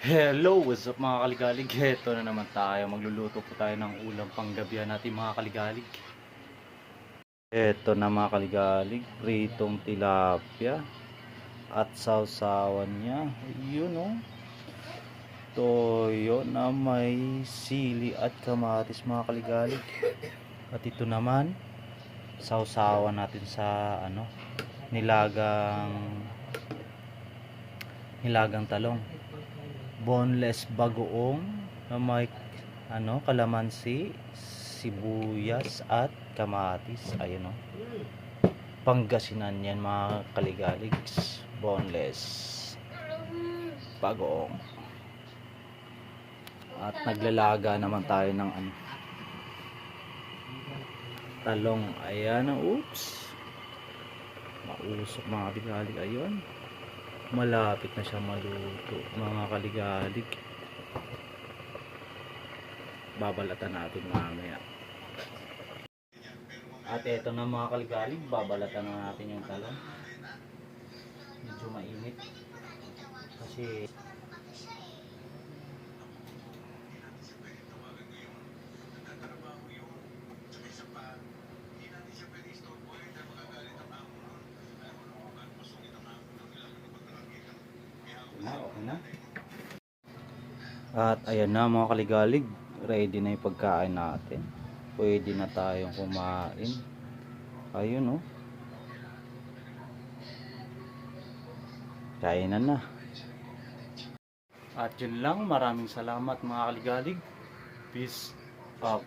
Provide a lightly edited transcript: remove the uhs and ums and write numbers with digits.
Hello, what's up mga kaligalig? Heto na naman tayo. Magluluto po tayo ng ulam panggabihan natin mga kaligalig. Heto na mga kaligalig, pritong tilapia at sausawan niya. Yun oh. Toyo na may sili at kamatis mga kaligalig. At ito naman, sausawan natin sa nilagang talong. Boneless bagoong na may kalamansi, sibuyas at kamatis. Ayun oh. Pangasinan yan mga kaligalig. Boneless bagoong. At naglalaga naman tayo ng talong. Ayan, oops. Mausok mga kaligalig. Ayun. Malapit na siya maluto mga kaligalig. Babalatan natin mamaya. At eto na mga kaligalig, babalatan na natin yung talong. Medyo mainit kasi okay na. At ayan na mga kaligalig, ready na yung pagkain natin. Pwede na tayong kumain. Ayun oh. Kainan na. At yun lang, maraming salamat mga kaligalig. Peace out.